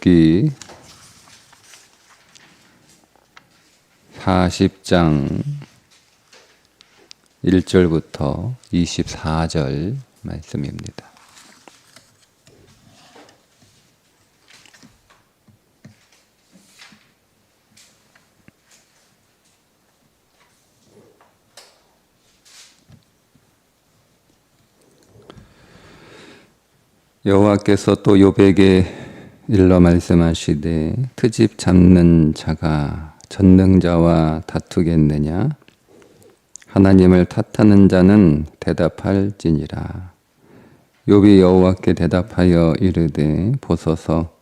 욥기 40장 1절부터 24절 말씀입니다. 여호와께서 또 욥에게 일러 말씀하시되 트집 잡는 자가 전능자와 다투겠느냐? 하나님을 탓하는 자는 대답할지니라. 욥이 여호와께 대답하여 이르되 보소서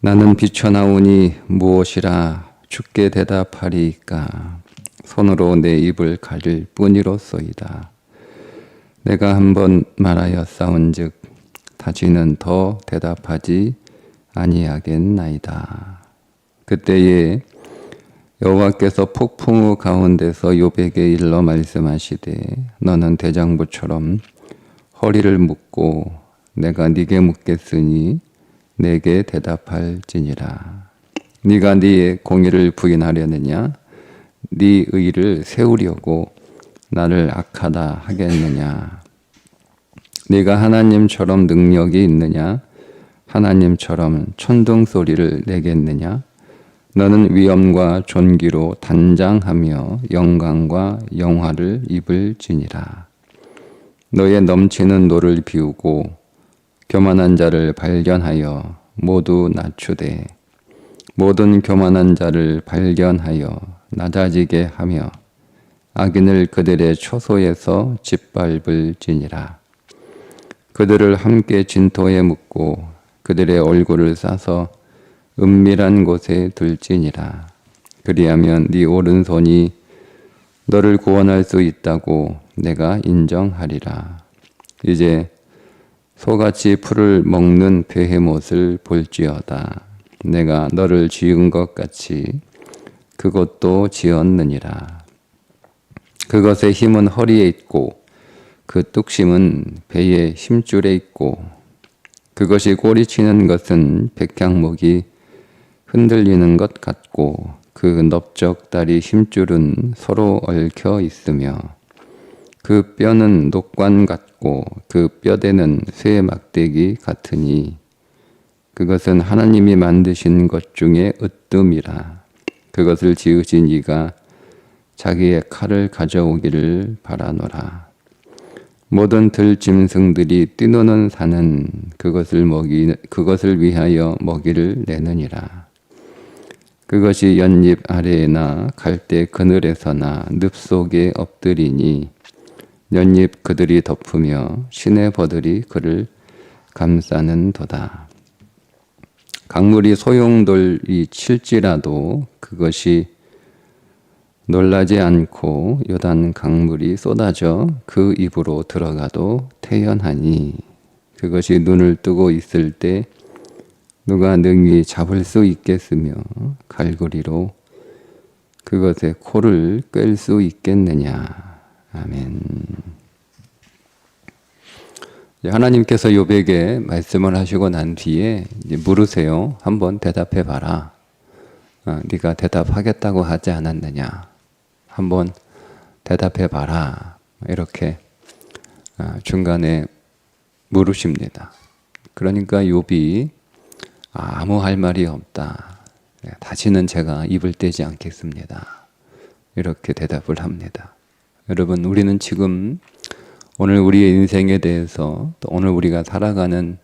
나는 비춰나오니 무엇이라 주께 대답하리이까? 손으로 내 입을 가릴 뿐이로소이다. 내가 한번 말하였사온즉 다시는 더 대답하지 아니하겠나이다. 그때에 여호와께서 폭풍우 가운데서 욥에게 일러 말씀하시되 너는 대장부처럼 허리를 묶고 내가 네게 묻겠으니 내게 대답할지니라. 네가 네 공의를 부인하려느냐? 네 의를 세우려고 나를 악하다 하겠느냐? 네가 하나님처럼 능력이 있느냐? 하나님처럼 천둥소리를 내겠느냐? 너는 위엄과 존귀로 단장하며 영광과 영화를 입을지니라. 너의 넘치는 노를 비우고 교만한 자를 발견하여 모두 낮추되 모든 교만한 자를 발견하여 낮아지게 하며 악인을 그들의 초소에서 짓밟을지니라. 그들을 함께 진토에 묻고 그들의 얼굴을 싸서 은밀한 곳에 둘지니라. 그리하면 네 오른손이 너를 구원할 수 있다고 내가 인정하리라. 이제 소같이 풀을 먹는 베헤못을 볼지어다. 내가 너를 지은 것 같이 그것도 지었느니라. 그것의 힘은 허리에 있고 그 뚝심은 배의 힘줄에 있고 그것이 꼬리치는 것은 백향목이 흔들리는 것 같고 그 넓적다리 힘줄은 서로 얽혀 있으며 그 뼈는 녹관 같고 그 뼈대는 쇠 막대기 같으니 그것은 하나님이 만드신 것 중에 으뜸이라. 그것을 지으신 이가 자기의 칼을 가져오기를 바라노라. 모든 들짐승들이 뛰노는 산은 그것을 위하여 먹이를 내느니라. 그것이 연잎 아래에나 갈대 그늘에서나 늪 속에 엎드리니 연잎 그들이 덮으며 시내버들이 그를 감싸는도다. 강물이 소용돌이 칠지라도 그것이 놀라지 않고 요단 강물이 쏟아져 그 입으로 들어가도 태연하니 그것이 눈을 뜨고 있을 때 누가 능히 잡을 수 있겠으며 갈고리로 그것의 코를 꿰 수 있겠느냐. 아멘. 하나님께서 욥에게 말씀을 하시고 난 뒤에 이제 물으세요. 한번 대답해 봐라. 네가 대답하겠다고 하지 않았느냐? 한번 대답해 봐라. 이렇게 중간에 물으십니다. 그러니까 욥이 아무 할 말이 없다. 다시는 제가 입을 떼지 않겠습니다. 이렇게 대답을 합니다. 여러분, 우리는 지금 오늘 우리의 인생에 대해서 또 오늘 우리가 살아가는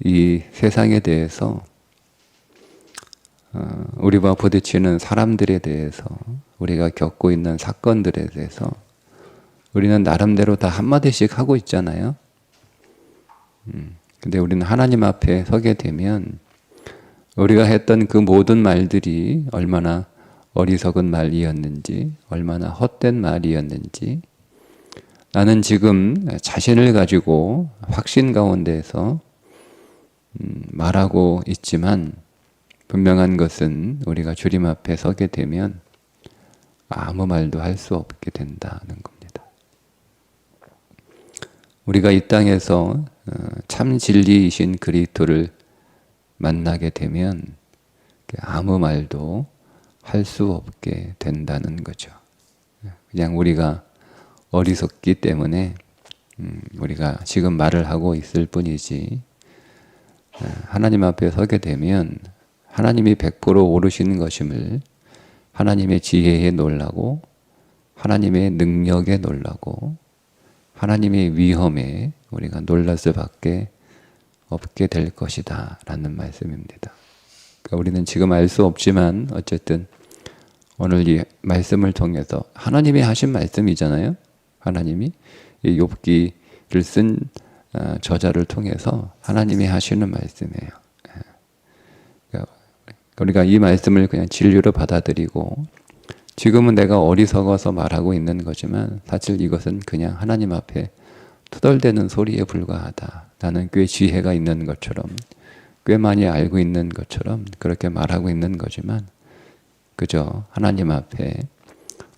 이 세상에 대해서 우리와 부딪히는 사람들에 대해서 우리가 겪고 있는 사건들에 대해서 우리는 나름대로 다 한마디씩 하고 있잖아요. 근데 우리는 하나님 앞에 서게 되면 우리가 했던 그 모든 말들이 얼마나 어리석은 말이었는지, 얼마나 헛된 말이었는지, 나는 지금 자신을 가지고 확신 가운데서 말하고 있지만 분명한 것은 우리가 주님 앞에 서게 되면 아무 말도 할 수 없게 된다는 겁니다. 우리가 이 땅에서 참 진리이신 그리스도를 만나게 되면 아무 말도 할 수 없게 된다는 거죠. 그냥 우리가 어리석기 때문에 우리가 지금 말을 하고 있을 뿐이지, 하나님 앞에 서게 되면 하나님이 100% 오르시는 것임을, 하나님의 지혜에 놀라고 하나님의 능력에 놀라고 하나님의 위엄에 우리가 놀랄 수밖에 없게 될 것이다 라는 말씀입니다. 그러니까 우리는 지금 알 수 없지만 어쨌든 오늘 이 말씀을 통해서 하나님이 하신 말씀이잖아요. 하나님이 이 욥기를 쓴 저자를 통해서 하나님이 하시는 말씀이에요. 그러니까 우리가 이 말씀을 그냥 진리로 받아들이고, 지금은 내가 어리석어서 말하고 있는 거지만 사실 이것은 그냥 하나님 앞에 투덜대는 소리에 불과하다. 나는 꽤 지혜가 있는 것처럼, 꽤 많이 알고 있는 것처럼 그렇게 말하고 있는 거지만 그저 하나님 앞에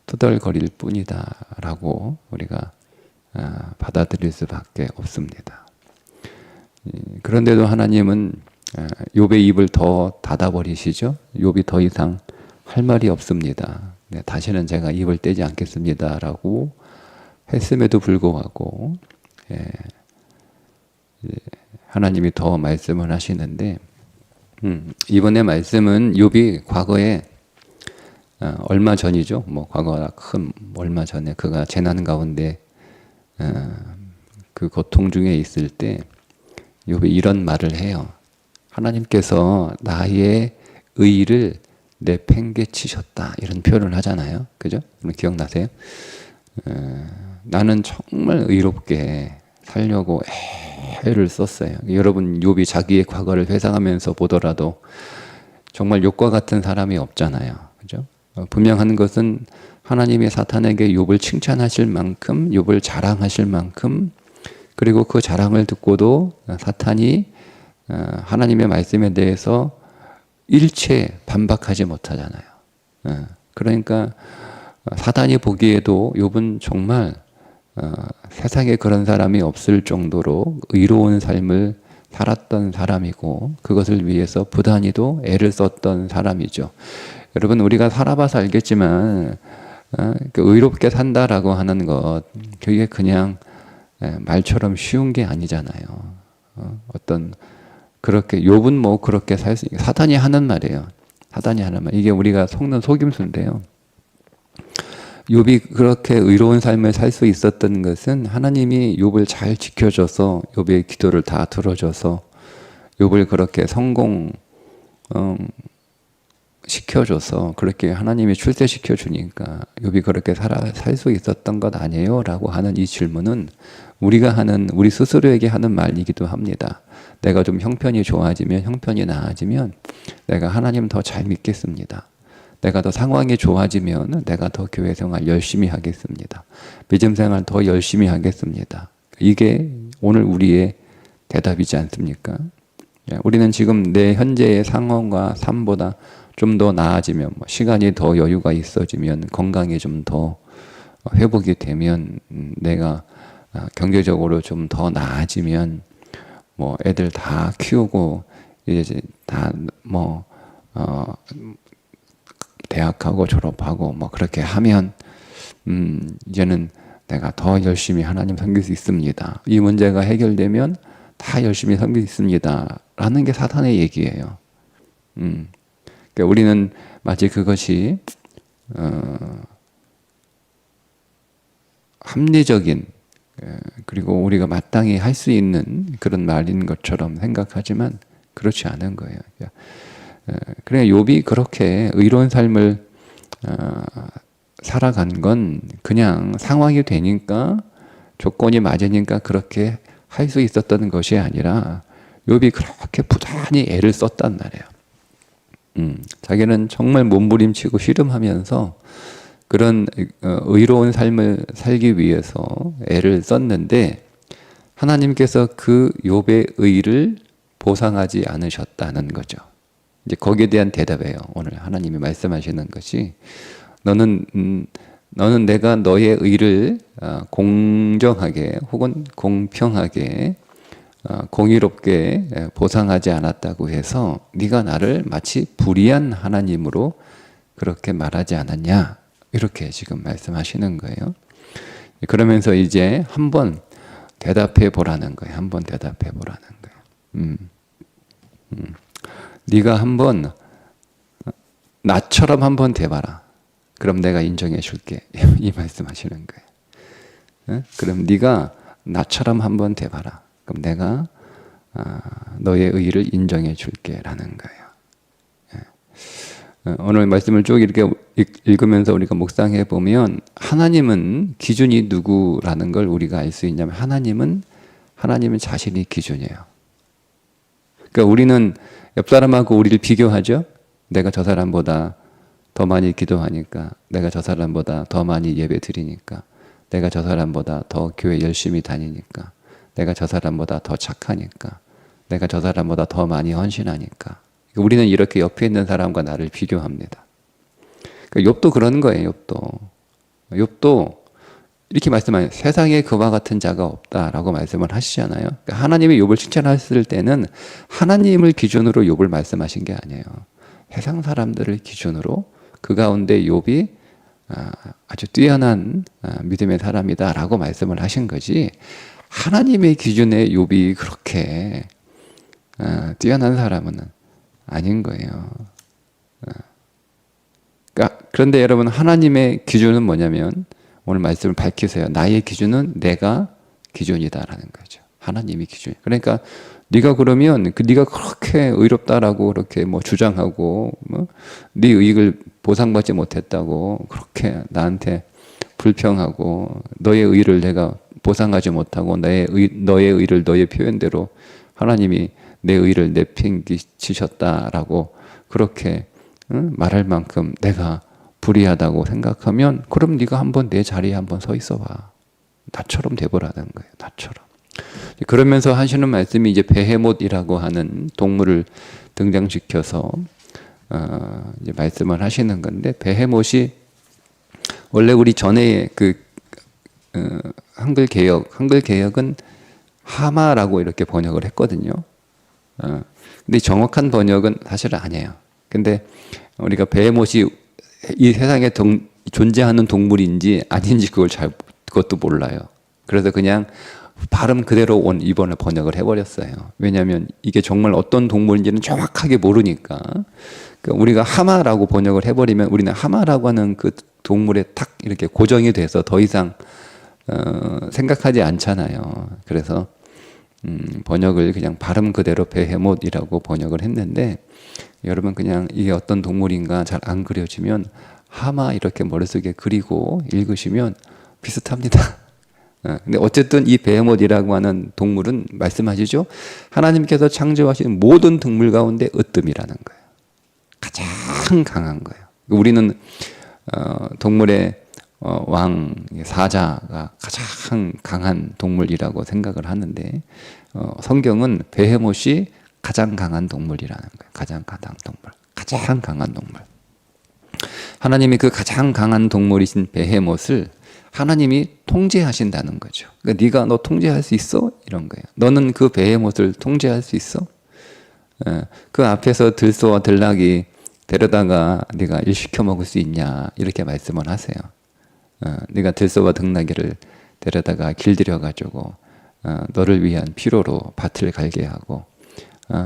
투덜거릴 뿐이다 라고 우리가 받아들일 수밖에 없습니다. 그런데도 하나님은 욥의 입을 더 닫아버리시죠. 욥이 더 이상 할 말이 없습니다. 다시는 제가 입을 떼지 않겠습니다 라고 했음에도 불구하고 하나님이 더 말씀을 하시는데, 이번에 말씀은 욥이 과거에 얼마 전이죠. 뭐 과거가 큰 얼마 전에 그가 재난 가운데 그 고통 중에 있을 때 욥이 이런 말을 해요. 하나님께서 나의 의를 내팽개치셨다 이런 표현을 하잖아요. 그죠? 기억나세요? 나는 정말 의롭게 살려고 애를 썼어요. 여러분 욥이 자기의 과거를 회상하면서 보더라도 정말 욥과 같은 사람이 없잖아요. 그죠? 분명한 것은 하나님이 사탄에게 욥을 칭찬하실 만큼, 욥을 자랑하실 만큼, 그리고 그 자랑을 듣고도 사탄이 하나님의 말씀에 대해서 일체 반박하지 못하잖아요. 그러니까 사탄이 보기에도 욥은 정말 세상에 그런 사람이 없을 정도로 의로운 삶을 살았던 사람이고, 그것을 위해서 부단히도 애를 썼던 사람이죠. 여러분 우리가 살아봐서 알겠지만 의롭게 산다라고 하는 것, 그게 그냥 말처럼 쉬운 게 아니잖아요. 어떤 그렇게 욥은 뭐 그렇게 살 수, 사탄이 하는 말이에요. 사탄이 하는 말. 이게 우리가 속는 속임수인데요. 욥이 그렇게 의로운 삶을 살 수 있었던 것은 하나님이 욥을 잘 지켜줘서, 욥의 기도를 다 들어줘서 욥을 그렇게 성공 시켜줘서, 그렇게 하나님이 출세시켜 주니까 욥이 그렇게 살 수 있었던 것 아니에요? 라고 하는 이 질문은 우리가 하는, 우리 스스로에게 하는 말이기도 합니다. 내가 좀 형편이 좋아지면, 형편이 나아지면 내가 하나님 더 잘 믿겠습니다. 내가 더 상황이 좋아지면 내가 더 교회 생활 열심히 하겠습니다. 믿음 생활 더 열심히 하겠습니다. 이게 오늘 우리의 대답이지 않습니까? 우리는 지금 내 현재의 상황과 삶보다 좀 더 나아지면, 시간이 더 여유가 있어지면, 건강이 좀 더 회복이 되면, 내가 경제적으로 좀 더 나아지면, 뭐 애들 다 키우고 이제 다 뭐 대학하고 졸업하고 뭐 그렇게 하면 이제는 내가 더 열심히 하나님 섬길 수 있습니다. 이 문제가 해결되면 다 열심히 섬길 수 있습니다. 라는 게 사탄의 얘기예요. 그러니까 우리는 마치 그것이 합리적인, 그리고 우리가 마땅히 할 수 있는 그런 말인 것처럼 생각하지만 그렇지 않은 거예요. 그래, 욥이 그렇게 의로운 삶을 살아간 건 그냥 상황이 되니까, 조건이 맞으니까 그렇게 할 수 있었던 것이 아니라 욥이 그렇게 부단히 애를 썼단 말이에요. 자기는 정말 몸부림치고 씨름하면서 그런 의로운 삶을 살기 위해서 애를 썼는데, 하나님께서 그 욥의 의를 보상하지 않으셨다는 거죠. 이제 거기에 대한 대답이에요. 오늘 하나님이 말씀하시는 것이, 너는 내가 너의 의를 공정하게 혹은 공평하게 공의롭게 보상하지 않았다고 해서 네가 나를 마치 불의한 하나님으로 그렇게 말하지 않았냐, 이렇게 지금 말씀하시는 거예요. 그러면서 이제 한번 대답해 보라는 거예요. 한번 대답해 보라는 거예요. 네가 한번 나처럼 한번 돼봐라. 그럼 내가 인정해 줄게. 이 말씀하시는 거예요. 그럼 네가 나처럼 한번 돼봐라. 그럼 내가 너의 의의를 인정해 줄게라는 거예요. 오늘 말씀을 쭉 이렇게 읽으면서 우리가 묵상해 보면 하나님은 기준이 누구라는 걸 우리가 알 수 있냐면 하나님은 자신이 기준이에요. 그러니까 우리는 옆 사람하고 우리를 비교하죠. 내가 저 사람보다 더 많이 기도하니까, 내가 저 사람보다 더 많이 예배 드리니까, 내가 저 사람보다 더 교회 열심히 다니니까, 내가 저 사람보다 더 착하니까, 내가 저 사람보다 더 많이 헌신하니까. 우리는 이렇게 옆에 있는 사람과 나를 비교합니다. 그러니까 욥도 그런 거예요. 욥도 이렇게 말씀하세요. 세상에 그와 같은 자가 없다라고 말씀을 하시잖아요. 그러니까 하나님이 욥을 칭찬했을 때는 하나님을 기준으로 욥을 말씀하신 게 아니에요. 세상 사람들을 기준으로 그 가운데 욥이 아주 뛰어난 믿음의 사람이다라고 말씀을 하신 거지, 하나님의 기준에 욥이 그렇게 뛰어난 사람은 아닌 거예요. 그러니까 그런데 여러분, 하나님의 기준은 뭐냐면 오늘 말씀을 밝히세요. 나의 기준은 내가 기준이다라는 거죠. 하나님이 기준. 그러니까 네가 그러면 네가 그렇게 의롭다라고 그렇게 뭐 주장하고 네 의익을 보상받지 못했다고 그렇게 나한테 불평하고 너의 의를 내가 보상하지 못하고 너의 의를 너의 표현대로 하나님이 내 의를 내팽개치셨다라고 그렇게 말할 만큼 내가 불의하다고 생각하면, 그럼 네가 한번 내 자리에 한번 서 있어 봐. 나처럼 돼보라는 거예요. 나처럼. 그러면서 하시는 말씀이 이제 베헤못이라고 하는 동물을 등장시켜서 이제 말씀을 하시는 건데, 베헤못이 원래 우리 전에 그 한글 개역은 하마라고 이렇게 번역을 했거든요. 근데 정확한 번역은 사실 아니에요. 근데 우리가 베헤못이 이 세상에 존재하는 동물인지 아닌지 그것도 몰라요. 그래서 그냥 발음 그대로 이번에 번역을 해버렸어요. 왜냐하면 이게 정말 어떤 동물인지는 정확하게 모르니까. 그러니까 우리가 하마라고 번역을 해버리면 우리는 하마라고 하는 그 동물에 탁 이렇게 고정이 돼서 더 이상 생각하지 않잖아요. 그래서 번역을 그냥 발음 그대로 베헤못이라고 번역을 했는데, 여러분 그냥 이게 어떤 동물인가 잘 안 그려지면 하마 이렇게 머릿속에 그리고 읽으시면 비슷합니다. 근데 어쨌든 이 베헤못이라고 하는 동물은 말씀하시죠. 하나님께서 창조하신 모든 동물 가운데 으뜸이라는 거예요. 가장 강한 거예요. 우리는 동물의 왕, 사자가 가장 강한 동물이라고 생각을 하는데, 성경은 베헤못이 가장 강한 동물이라는 거예요. 가장 강한 동물. 가장 강한 동물. 하나님이 그 가장 강한 동물이신 베헤못을 하나님이 통제하신다는 거죠. 그러니까 네가 너 통제할 수 있어? 이런 거예요. 너는 그 베헤못을 통제할 수 있어? 그 앞에서 들소와 들락이 데려다가 네가 일 시켜 먹을 수 있냐? 이렇게 말씀을 하세요. 네가 들소와 등나귀를 데려다가 길들여가지고 너를 위한 피로로 밭을 갈게 하고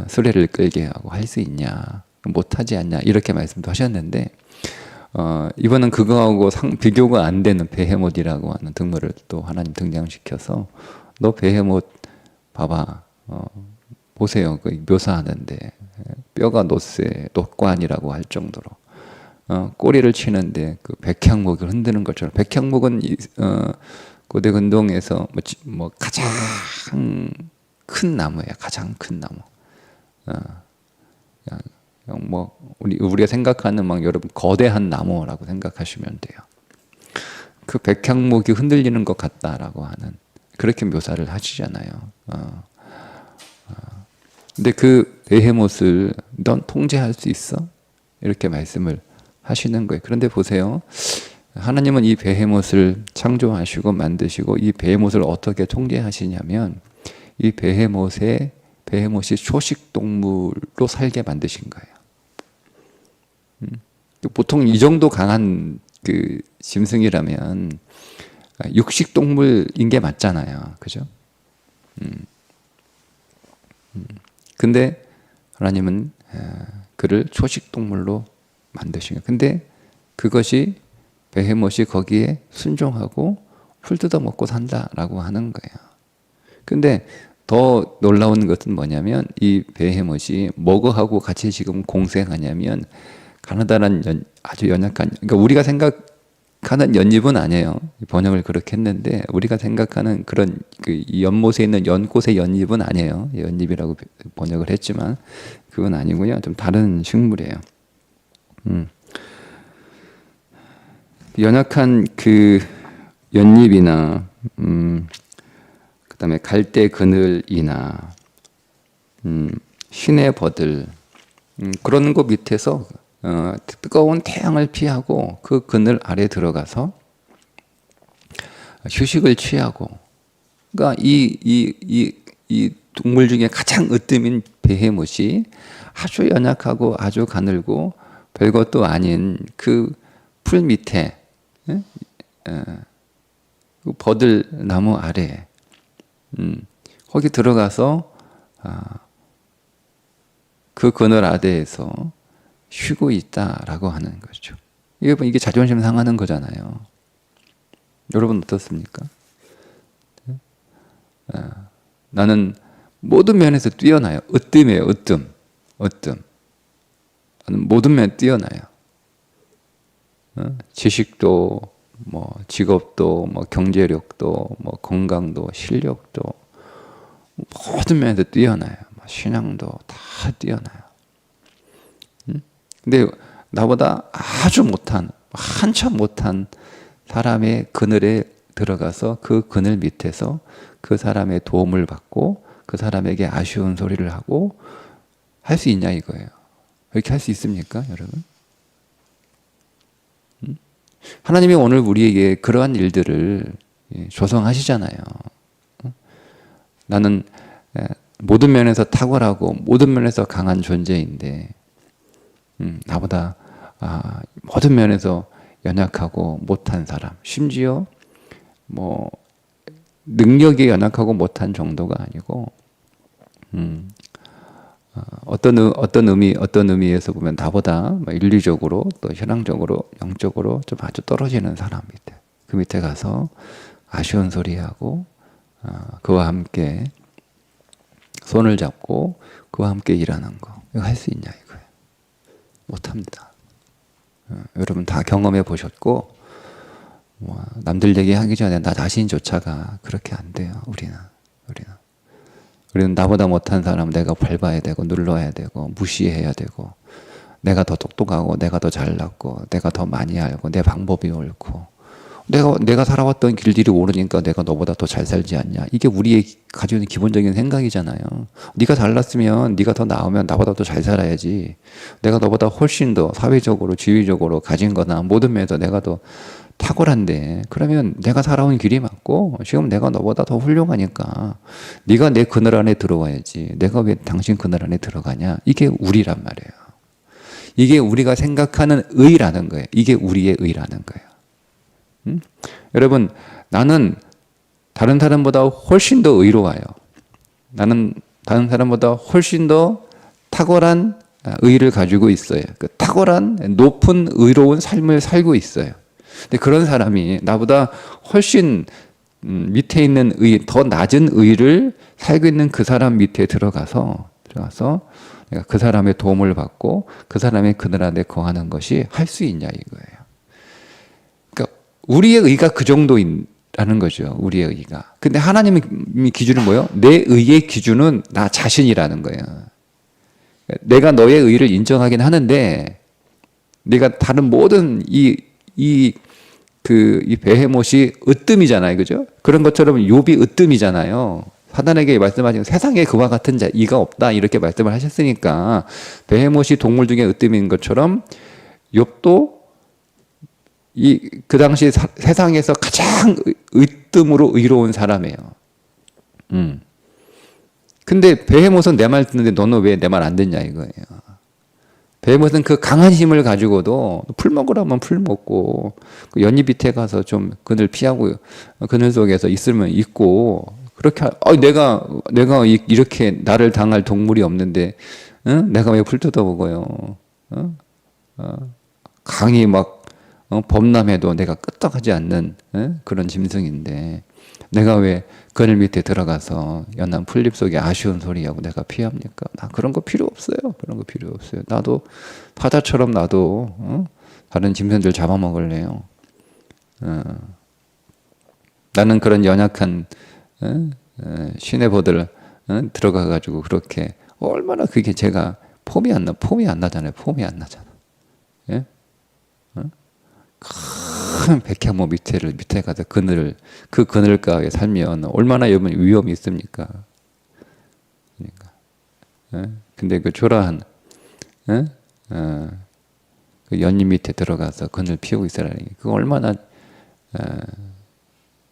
수레를 끌게 하고 할 수 있냐? 못하지 않냐? 이렇게 말씀도 하셨는데, 이번은 그거하고 비교가 안 되는 베헤못이라고 하는 동물을 또 하나님 등장시켜서 너 베헤못 봐봐, 보세요. 그 묘사하는데 뼈가 노관이라고 할 정도로 꼬리를 치는데 그 백향목을 흔드는 것처럼, 백향목은 고대 근동에서 뭐 가장 큰 나무예요. 가장 큰 나무. 뭐 우리가 생각하는 막 여러분 거대한 나무라고 생각하시면 돼요. 그 백향목이 흔들리는 것 같다라고 하는 그렇게 묘사를 하시잖아요. 근데 그 베헤못을 넌 통제할 수 있어? 이렇게 말씀을 하시는 거예요. 그런데 보세요. 하나님은 이 베헤못을 창조하시고 만드시고 이 베헤못을 어떻게 통제하시냐면, 이 베헤못이 초식 동물로 살게 만드신 거예요. 보통 이 정도 강한 그 짐승이라면 육식 동물인 게 맞잖아요, 그죠? 근데 하나님은 그를 초식 동물로 만드신 거예요. 근데 그것이 베헤못이 거기에 순종하고 풀 뜯어 먹고 산다라고 하는 거예요. 근데 더 놀라운 것은 뭐냐면 이 베헤못이 뭐하고 같이 지금 공생하냐면 가느다란 아주 연약한, 그러니까 우리가 생각하는 연잎은 아니에요. 번역을 그렇게 했는데 우리가 생각하는 그런 그 연못에 있는 연꽃의 연잎은 아니에요. 연잎이라고 번역을 했지만 그건 아니고요. 좀 다른 식물이에요. 연약한 그 연잎이나 그다음에 갈대 그늘이나 시내버들 그런 곳 밑에서 뜨거운 태양을 피하고 그 그늘 아래 들어가서 휴식을 취하고, 그러니까 이 동물 중에 가장 으뜸인 베헤못이 아주 연약하고 아주 가늘고 별것도 아닌 그 풀 밑에 그 버들 나무 아래 거기 들어가서 그 그늘 아래에서 쉬고 있다라고 하는 거죠. 이게 자존심 상하는 거잖아요. 여러분 어떻습니까? 나는 모든 면에서 뛰어나요. 으뜸이에요. 으뜸. 나는 모든 면에 뛰어나요. 지식도, 뭐 직업도, 뭐 경제력도, 뭐 건강도, 실력도 모든 면에서 뛰어나요. 신앙도 다 뛰어나요. 근데 나보다 아주 못한, 한참 못한 사람의 그늘에 들어가서 그 그늘 밑에서 그 사람의 도움을 받고 그 사람에게 아쉬운 소리를 하고 할 수 있냐 이거예요. 그렇게 할 수 있습니까, 여러분? 하나님이 오늘 우리에게 그러한 일들을 조성하시잖아요. 나는 모든 면에서 탁월하고 모든 면에서 강한 존재인데 나보다 모든 면에서 연약하고 못한 사람, 심지어 뭐 능력이 연약하고 못한 정도가 아니고 어떤 의미에서 보면 나보다 윤리적으로 또 신앙적으로 영적으로 좀 아주 떨어지는 사람 밑에, 그 밑에 가서 아쉬운 소리하고 그와 함께 손을 잡고 그와 함께 일하는 거, 이거 할 수 있냐 이거예요. 못합니다. 여러분 다 경험해 보셨고 남들 얘기하기 전에 나 자신조차가 그렇게 안 돼요. 우리는 나보다 못한 사람 내가 밟아야 되고 눌러야 되고 무시해야 되고, 내가 더 똑똑하고 내가 더 잘났고 내가 더 많이 알고 내 방법이 옳고 내가 살아왔던 길들이 옳으니까 내가 너보다 더 잘 살지 않냐, 이게 우리의 가지고 있는 기본적인 생각이잖아요. 네가 잘났으면 네가 더 나으면 나보다 더 잘 살아야지, 내가 너보다 훨씬 더 사회적으로 지위적으로 가진 거나 모든 면에서 내가 더 탁월한데, 그러면 내가 살아온 길이 맞고 지금 내가 너보다 더 훌륭하니까 네가 내 그늘 안에 들어와야지, 내가 왜 당신 그늘 안에 들어가냐, 이게 우리란 말이에요. 이게 우리가 생각하는 의라는 거예요. 이게 우리의 의라는 거예요. 여러분, 나는 다른 사람보다 훨씬 더 의로워요. 나는 다른 사람보다 훨씬 더 탁월한 의를 가지고 있어요. 그 탁월한 높은 의로운 삶을 살고 있어요. 근데 그런 사람이 나보다 훨씬 밑에 있는 의, 더 낮은 의를 살고 있는 그 사람 밑에 들어가서 내가 그 사람의 도움을 받고 그 사람의 그늘 안에 거하는 것이 할 수 있냐 이거예요. 그러니까 우리의 의가 그 정도라는 거죠. 우리의 의가. 근데 하나님의 기준은 뭐예요? 내 의의 기준은 나 자신이라는 거예요. 내가 너의 의를 인정하긴 하는데, 내가 다른 모든 이 베헤못이 으뜸이잖아요. 그죠? 그런 것처럼 욥이 으뜸이잖아요. 사단에게 말씀하신 세상에 그와 같은 이가 없다 이렇게 말씀을 하셨으니까 베헤못이 동물 중에 으뜸인 것처럼 욥도 그 당시 세상에서 가장 으뜸으로 의로운 사람이에요. 근데 베헤못은 내 말 듣는데 너는 왜 내 말 안 듣냐 이거예요. 베헤못은 그 강한 힘을 가지고도 풀 먹으라면 풀 먹고 그 연잎 밑에 가서 좀 그늘 피하고 그늘 속에서 있으면 있고 그렇게 내가 이렇게 나를 당할 동물이 없는데 응? 내가 왜 풀 뜯어먹어요? 어? 강이 막 범람해도 내가 끄떡하지 않는 그런 짐승인데 내가 왜 그늘 밑에 들어가서 연한 풀잎 속에 아쉬운 소리하고 내가 피합니까? 나 그런 거 필요 없어요. 그런 거 필요 없어요. 나도 사자처럼 나도 다른 짐승들 잡아먹을래요. 나는 그런 연약한 신의 보들 들어가가지고 그렇게 얼마나 그게 제가 폼이 안 나잖아요. 폼이 안 나잖아. 예? 큰 백향모 밑에 가서 그 그늘가에 살면 얼마나 위험이 있습니까? 그러니까. 근데 그 초라한 그 연잎 밑에 들어가서 그늘 피우고 있으라니 그거 얼마나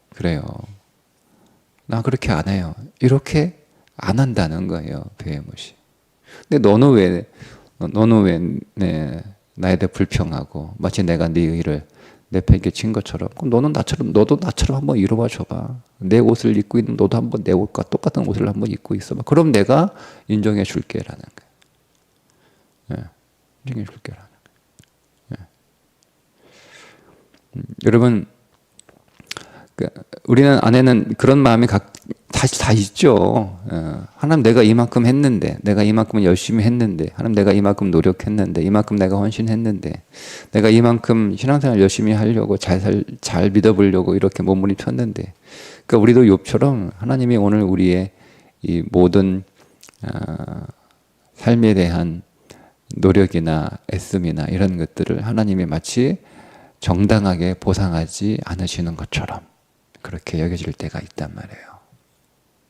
그래요. 나 그렇게 안 해요. 이렇게 안 한다는 거예요, 베헤못이. 근데 너는 왜 나에 대해 불평하고 마치 내가 네 의를 내팽개 친 것처럼 그럼 너도 나처럼 한번 이뤄봐 줘봐. 내 옷을 입고 있는 너도 한번 내 옷과 똑같은 옷을 한번 입고 있어봐. 그럼 내가 인정해 줄게라는 거예요. 인정해 줄게라는 거예요. 여러분 우리는 안에는 그런 마음이 다 있죠. 하나님 내가 이만큼 했는데, 내가 이만큼 열심히 했는데, 하나님 내가 이만큼 노력했는데, 이만큼 내가 헌신했는데, 내가 이만큼 신앙생활 열심히 하려고 잘 믿어보려고 이렇게 몸부림쳤는데, 그러니까 우리도 욥처럼 하나님이 오늘 우리의 이 모든 삶에 대한 노력이나 애씀이나 이런 것들을 하나님이 마치 정당하게 보상하지 않으시는 것처럼 그렇게 여겨질 때가 있단 말이에요.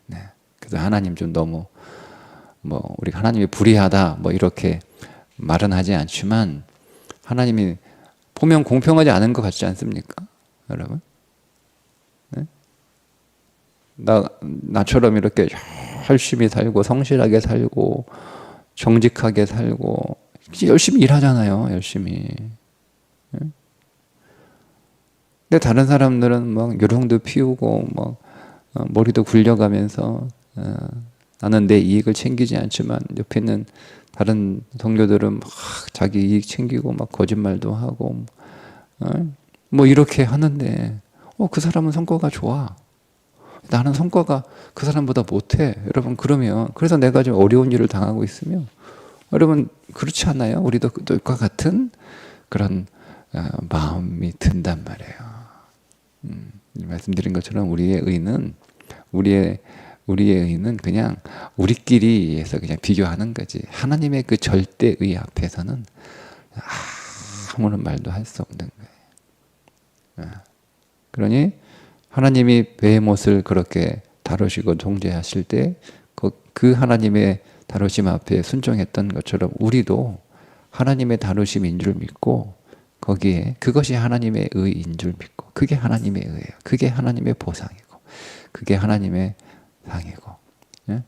네. 그래서 하나님 좀 너무 우리 하나님이 불의하다 이렇게 말은 하지 않지만 하나님이 보면 공평하지 않은 것 같지 않습니까, 여러분? 네? 나처럼 이렇게 열심히 살고 성실하게 살고 정직하게 살고 열심히 일하잖아요, 열심히. 네? 근데 다른 사람들은 막 요령도 피우고 머리도 굴려가면서 나는 내 이익을 챙기지 않지만 옆에 있는 다른 동료들은 막 자기 이익 챙기고 막 거짓말도 하고 이렇게 하는데 그 사람은 성과가 좋아. 나는 성과가 그 사람보다 못해. 여러분 그래서 내가 좀 어려운 일을 당하고 있으면 여러분 그렇지 않나요? 우리도 그와 같은 그런 마음이 든단 말이에요. 말씀드린 것처럼 우리의 의는 그냥 우리끼리에서 그냥 비교하는 거지. 하나님의 그 절대의 앞에서는 아무런 말도 할 수 없는 거예요. 그러니 하나님이 베헤못을 그렇게 다루시고 통제하실 때 그 하나님의 다루심 앞에 순종했던 것처럼 우리도 하나님의 다루심인 줄 믿고 거기에 그것이 하나님의 의인 줄 믿고 그게 하나님의 의예요. 그게 하나님의 보상이고 그게 하나님의 상이고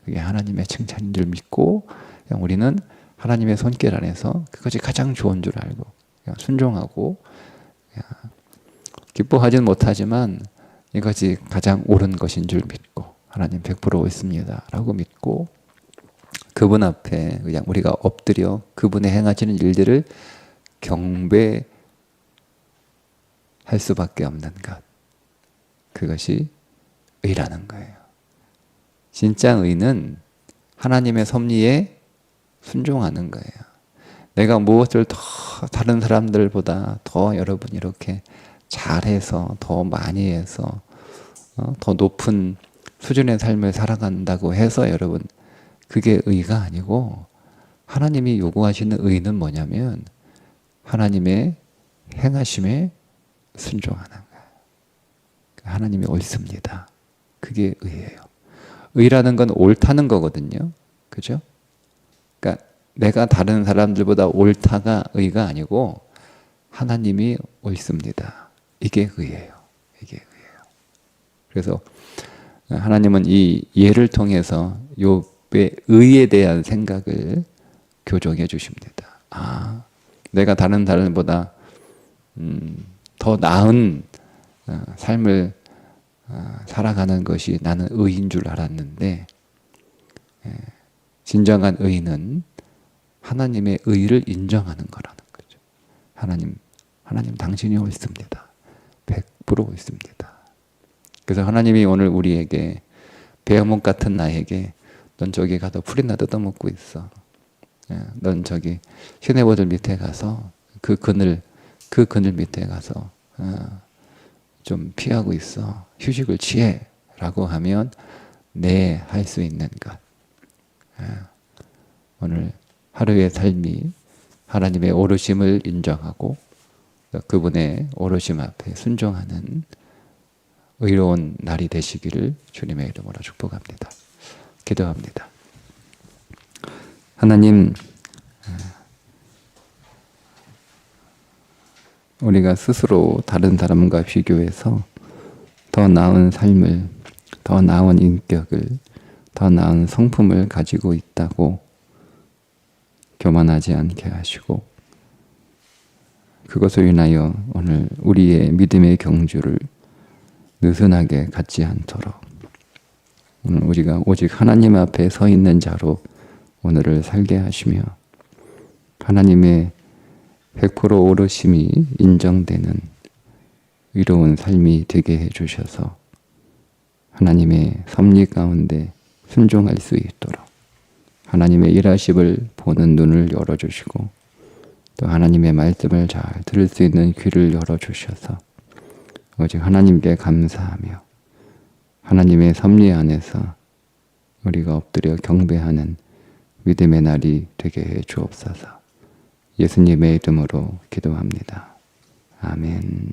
그게 하나님의 칭찬인 줄 믿고 그냥 우리는 하나님의 손길 안에서 그것이 가장 좋은 줄 알고 그냥 순종하고 그냥 기뻐하지는 못하지만 이것이 가장 옳은 것인 줄 믿고 하나님 100% 옳습니다 라고 믿고 그분 앞에 그냥 우리가 엎드려 그분의 행하시는 일들을 경배할 수밖에 없는 것. 그것이 의라는 거예요. 진짜 의는 하나님의 섭리에 순종하는 거예요. 내가 무엇을 더 다른 사람들보다 더 여러분 이렇게 잘해서 더 많이 해서 더 높은 수준의 삶을 살아간다고 해서 여러분 그게 의가 아니고 하나님이 요구하시는 의는 뭐냐면 하나님의 행하심에 순종하는 거예요. 하나님이 옳습니다. 그게 의예요. 의라는 건 옳다는 거거든요. 그죠? 그러니까 내가 다른 사람들보다 옳다가 의가 아니고 하나님이 옳습니다. 이게 의예요. 이게 의예요. 그래서 하나님은 이 예를 통해서 욥 의에 대한 생각을 교정해 주십니다. 아, 내가 다른 사람보다 더 나은 삶을 살아가는 것이 나는 의인 줄 알았는데, 진정한 의는 하나님의 의를 인정하는 거라는 거죠. 하나님 당신이 옳습니다. 100% 옳습니다. 그래서 하나님이 오늘 우리에게, 베어목 같은 나에게 넌 저기 가서 풀이나 뜯어먹고 있어. 넌 저기 시내버들 밑에 가서 그 그늘 밑에 가서 좀 피하고 있어. 휴식을 취해. 라고 하면 네, 할 수 있는 것. 오늘 하루의 삶이 하나님의 오르심을 인정하고 그분의 오르심 앞에 순종하는 의로운 날이 되시기를 주님의 이름으로 축복합니다. 기도합니다. 하나님, 우리가 스스로 다른 사람과 비교해서 더 나은 삶을, 더 나은 인격을, 더 나은 성품을 가지고 있다고 교만하지 않게 하시고, 그것을 인하여 오늘 우리의 믿음의 경주를 느슨하게 갖지 않도록 오늘 우리가 오직 하나님 앞에 서 있는 자로 오늘을 살게 하시며, 하나님의 100% 오르심이 인정되는 의로운 삶이 되게 해주셔서 하나님의 섭리 가운데 순종할 수 있도록 하나님의 일하심을 보는 눈을 열어주시고, 또 하나님의 말씀을 잘 들을 수 있는 귀를 열어주셔서 오직 하나님께 감사하며 하나님의 섭리 안에서 우리가 엎드려 경배하는 믿음의 날이 되게 해 주옵소서. 예수님의 이름으로 기도합니다. 아멘.